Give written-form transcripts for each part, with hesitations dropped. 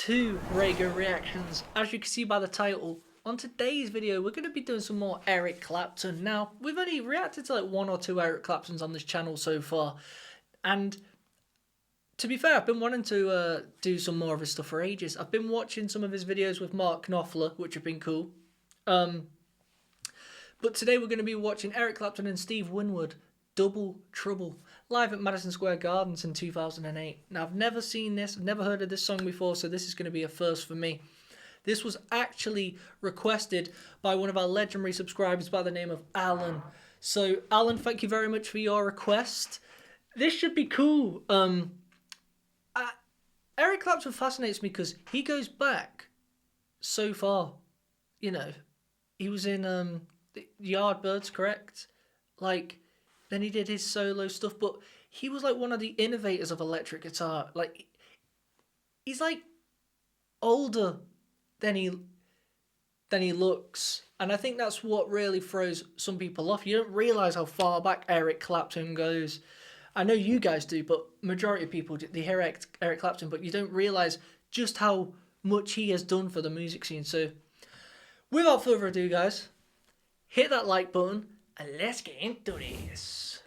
to RAYGO Reactions. As you can see by the title, on today's video we're going to be doing some more Eric Clapton. Now, we've only reacted to like one or two Eric Claptons on this channel so far, and to be fair, I've been wanting to do some more of his stuff for ages. I've been watching some of his videos with Mark Knopfler, which have been cool. But today we're going to be watching Eric Clapton and Steve Winwood, Double Trouble, live at Madison Square Gardens in 2008. Now, I've never seen this, I've never heard of this song before, so this is going to be a first for me. This was actually requested by one of our legendary subscribers by the name of Alan. So, Alan, thank you very much for your request. This should be cool. Eric Clapton fascinates me because he goes back so far. You know, he was in the Yardbirds, correct? Like, then he did his solo stuff, but he was like one of the innovators of electric guitar. Like, he's like older than he looks, and I think that's what really throws some people off. You don't realize how far back Eric Clapton goes. I know you guys do, but majority of people, they hear Eric Clapton, but you don't realize just how much he has done for the music scene. So, without further ado, guys, hit that like button and let's get into this.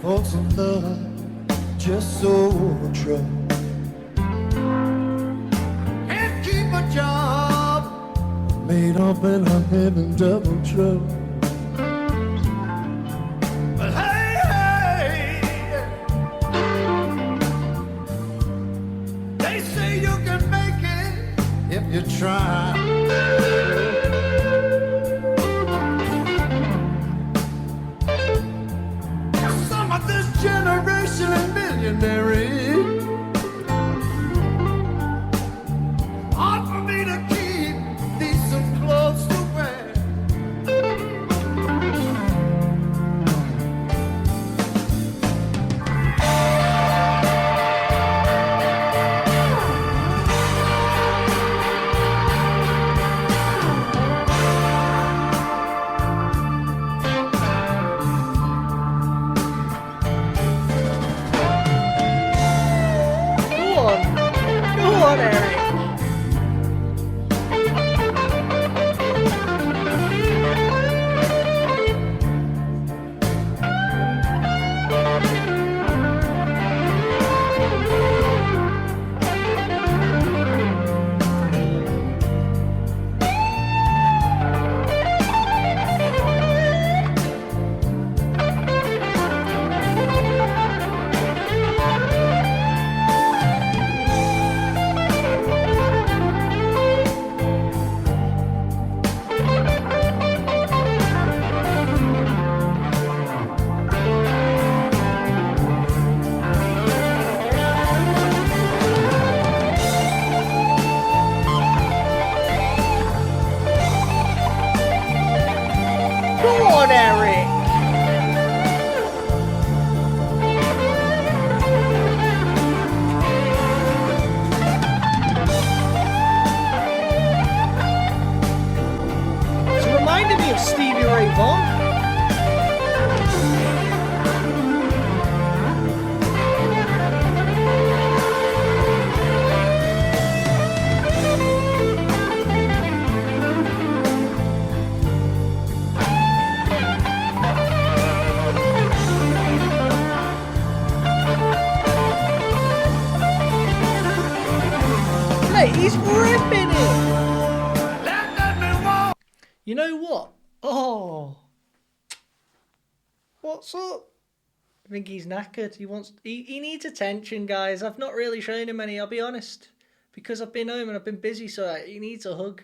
Folks in love, just so true. Can't keep a job, made up and I'm having double trouble. But hey, they say you can make it if you try. Generation and millionaire. Hard for me to keep decent clothes to wear. Go on, Eric. Go on, Eric. It's reminding me of Stevie Ray Vaughan. He's ripping it. You know what? Oh, what's up? I think he's knackered. He needs attention, guys. I've not really shown him any, I'll be honest. Because I've been home and I've been busy, so he needs a hug.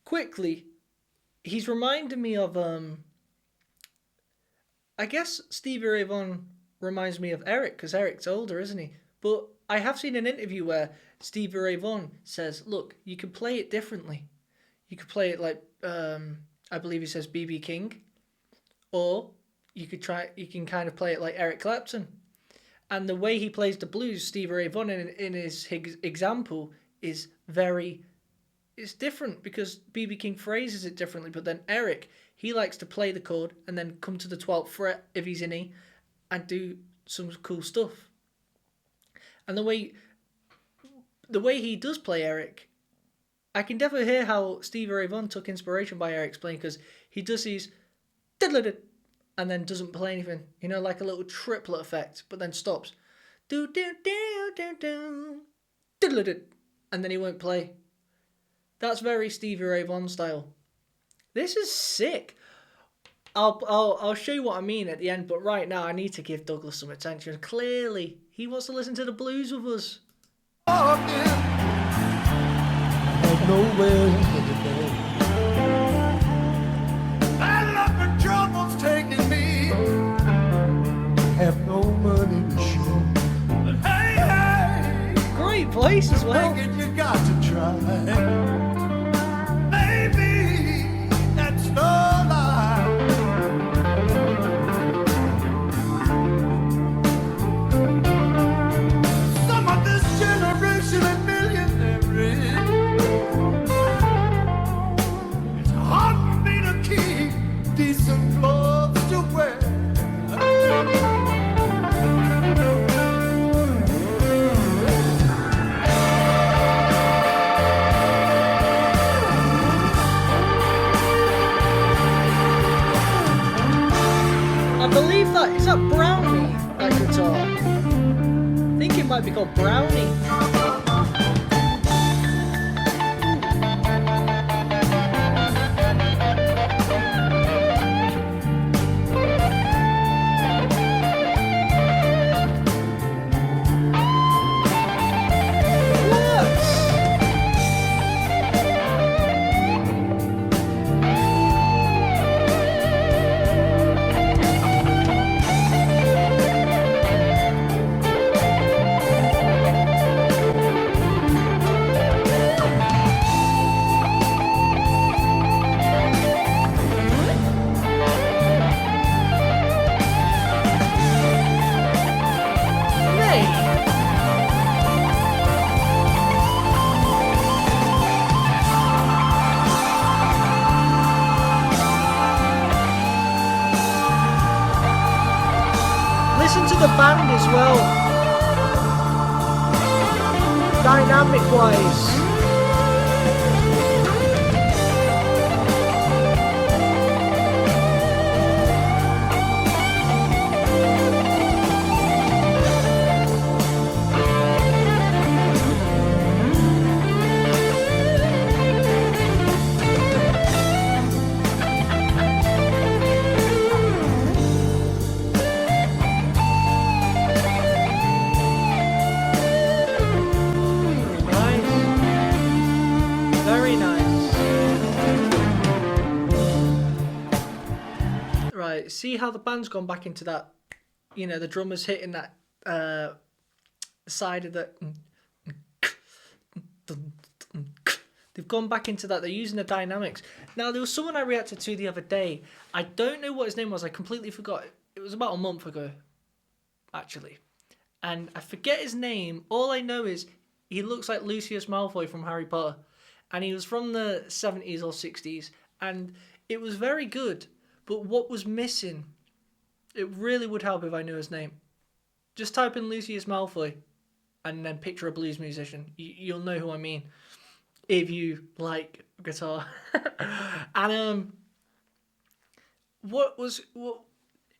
Quickly, he's reminding me of I guess Stevie Ray Vaughan reminds me of Eric, because Eric's older, isn't he? But I have seen an interview where Stevie Ray Vaughan says, look, you could play it differently. You could play it like, I believe he says BB King. Or you can kind of play it like Eric Clapton. And the way he plays the blues, Stevie Ray Vaughan, in his example, is it's different because BB King phrases it differently. But then Eric, he likes to play the chord and then come to the 12th fret if he's in E and do some cool stuff. And the way he does play Eric, I can definitely hear how Stevie Ray Vaughan took inspiration by Eric's playing, because he does these and then doesn't play anything, you know, like a little triplet effect, but then stops. Do do do do do, and then he won't play. That's very Stevie Ray Vaughan style. This is sick. I'll show you what I mean at the end, but right now I need to give Douglas some attention. Clearly, he wants to listen to the blues with us. Had nowhere to go. Bad luck and trouble's taking me. Have no money to show. But hey, Great voice as well. thinking you got to try. Maybe that's no lie. Some of this generation and millionaire, it's hard for me to keep decent clothes to wear. I believe is that Brownie, that guitar? I think it might be called Brownie. Listen to the band as well. Dynamic wise. Right, see how the band's gone back into that, you know, the drummer's hitting that side of the... They've gone back into that. They're using the dynamics. Now, there was someone I reacted to the other day. I don't know what his name was. I completely forgot. It was about a month ago, actually. And I forget his name. All I know is he looks like Lucius Malfoy from Harry Potter. And he was from the 70s or 60s. And it was very good. But what was missing, it really would help if I knew his name. Just type in Lucius Malfoy and then picture a blues musician. You'll know who I mean if you like guitar. And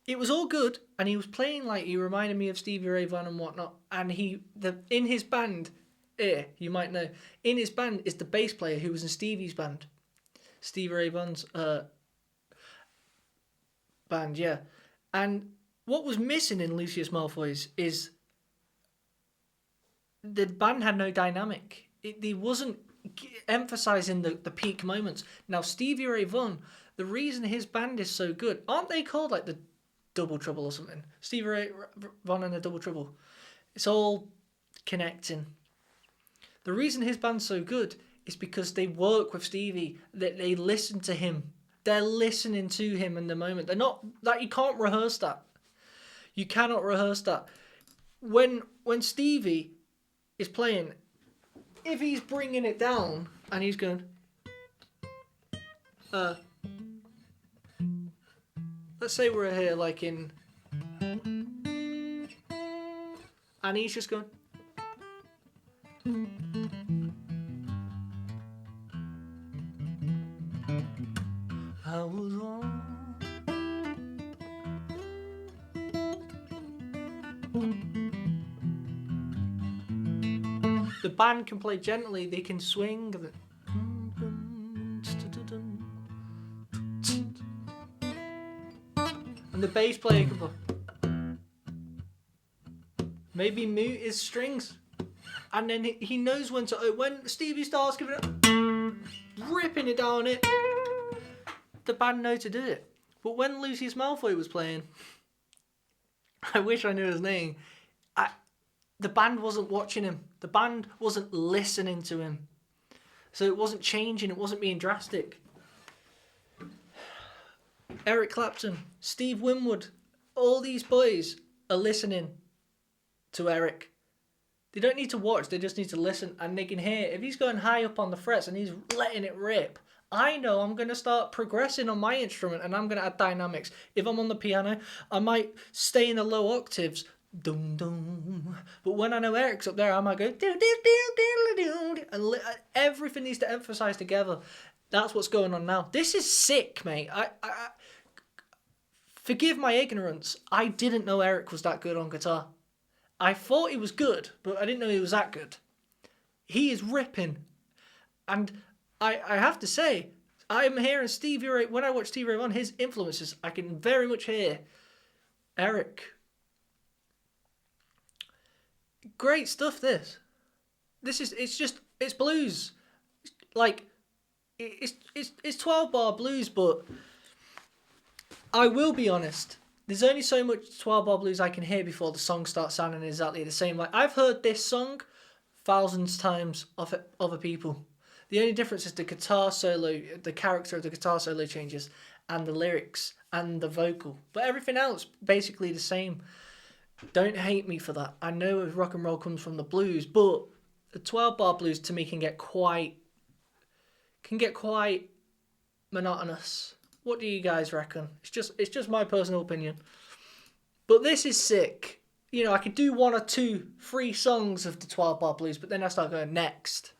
it was all good, and he was playing like he reminded me of Stevie Ray Vaughan and whatnot. And in his band, you might know, in his band is the bass player who was in Stevie's band, Stevie Ray Vaughan's band, yeah. And what was missing in Lucius Malfoy's is the band had no dynamic. They wasn't emphasizing the peak moments. Now, Stevie Ray Vaughan, the reason his band is so good, aren't they called like the Double Trouble or something? Stevie Ray Vaughan and the Double Trouble. It's all connecting. The reason his band's so good is because they work with Stevie, that they listen to him. They're listening to him in the moment. They're not, like, you can't rehearse that. You cannot rehearse that. When Stevie is playing, if he's bringing it down and he's going, let's say we're here like in, and he's just going, I was wrong. The band can play gently, they can swing. And the bass player can play. Maybe mute his strings. And then he knows when to, when Stevie starts giving it, ripping it down it, the band know to do it. But when Lucius Malfoy was playing, I wish I knew his name, the band wasn't watching him. The band wasn't listening to him. So it wasn't changing, it wasn't being drastic. Eric Clapton, Steve Winwood, all these boys are listening to Eric. They don't need to watch, they just need to listen, and they can hear. If he's going high up on the frets and he's letting it rip, I know I'm going to start progressing on my instrument and I'm going to add dynamics. If I'm on the piano, I might stay in the low octaves, dum dum. But when I know Eric's up there, I might go do do do do do, and everything needs to emphasize together. That's what's going on now. This is sick, mate. I forgive my ignorance. I didn't know Eric was that good on guitar. I thought he was good, but I didn't know he was that good. He is ripping, and I have to say, I'm hearing Stevie Ray, when I watch Stevie Ray Vaughan, his influences, I can very much hear Eric. Great stuff, this. It's blues. Like, it's 12-bar blues, but I will be honest, there's only so much 12-bar blues I can hear before the song starts sounding exactly the same. Like, I've heard this song thousands times off other people. The only difference is the guitar solo, the character of the guitar solo changes, and the lyrics, and the vocal. But everything else, basically the same. Don't hate me for that. I know rock and roll comes from the blues, but the 12-bar blues to me can get quite monotonous. What do you guys reckon? It's just my personal opinion. But this is sick. You know, I could do 1 or 2, 3 songs of the 12-bar blues, but then I start going next.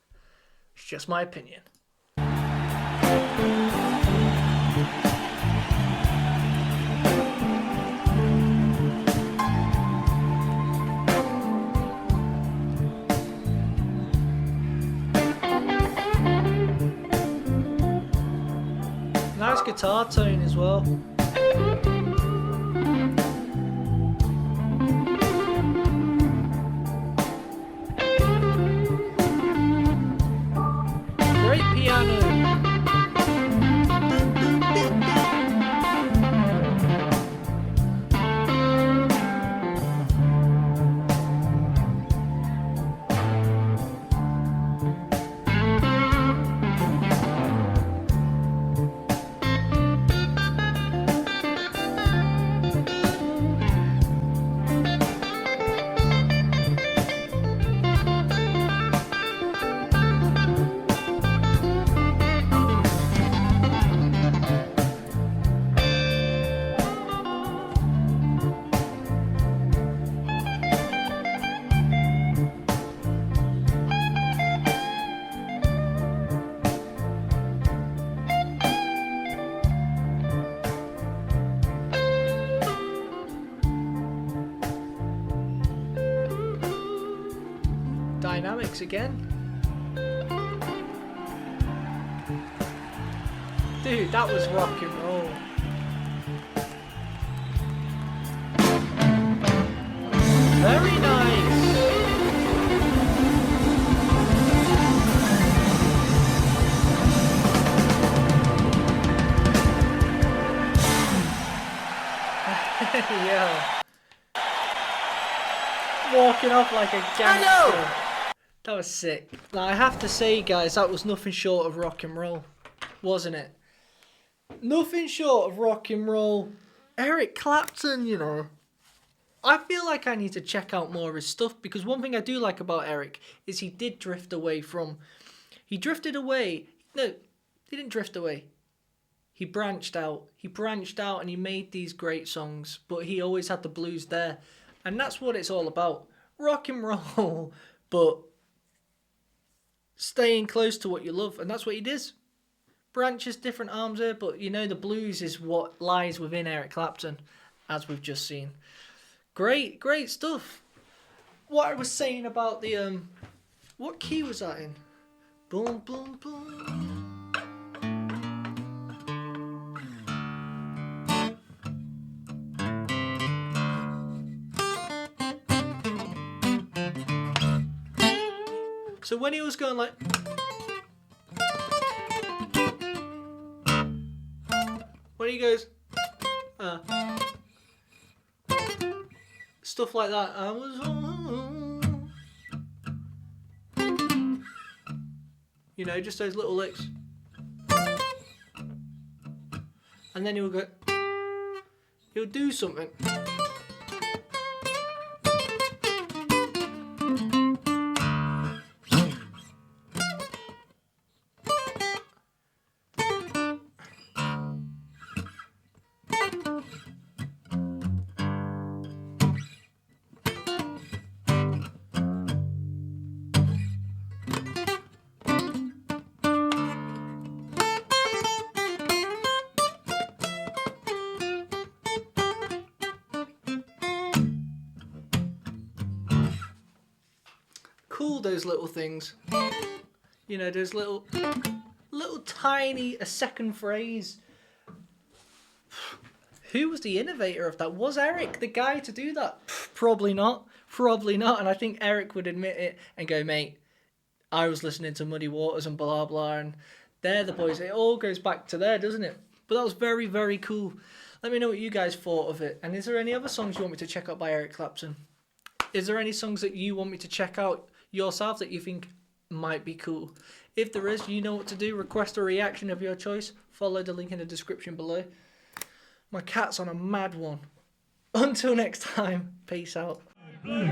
It's just my opinion. Nice guitar tone as well. Great piano. Dynamics again. Dude, that was rock and roll. Very nice. Yeah. Walking off like a gangster. That was sick. Now, I have to say, guys, that was nothing short of rock and roll, wasn't it? Nothing short of rock and roll. Eric Clapton, you know. I feel like I need to check out more of his stuff, because one thing I do like about Eric is he did drift away from... He drifted away. No, he didn't drift away. He branched out. He branched out and he made these great songs, but he always had the blues there. And that's what it's all about. Rock and roll, but staying close to what you love. And that's what he does. Branches, different arms there, but you know, the blues is what lies within Eric Clapton, as we've just seen. Great, great stuff. What I was saying about the, what key was that in? Boom, boom, boom. So when he was going like... When he goes... stuff like that. I was... You know, just those little licks. And then he'll go... He'll do something. Cool, those little things. You know, those little tiny, a second phrase. Who was the innovator of that? Was Eric the guy to do that? Probably not. Probably not. And I think Eric would admit it and go, mate, I was listening to Muddy Waters and blah, blah, and they're the boys. It all goes back to there, doesn't it? But that was very, very cool. Let me know what you guys thought of it. And is there any other songs you want me to check out by Eric Clapton? Is there any songs that you want me to check out yourself that you think might be cool? If there is, you know what to do. Request a reaction of your choice. Follow the link in the description below. My cat's on a mad one. Until next time, peace out. Blue,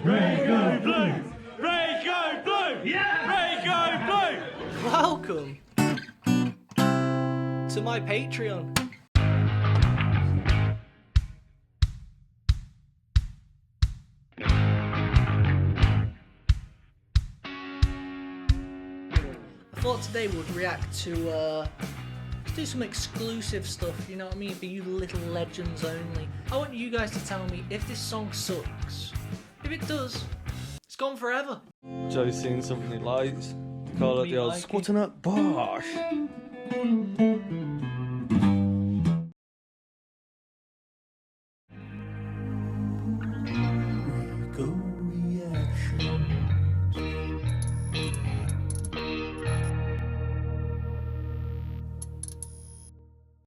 RAYGO blue, RAYGO blue, yeah, RAYGO blue. Welcome to my Patreon. I thought today we'd react to, let's do some exclusive stuff, you know what I mean, for you little legends only. I want you guys to tell me if this song sucks. If it does, it's gone forever. Joe's seen something he likes. Call it Me the old like it. squatting up bosh.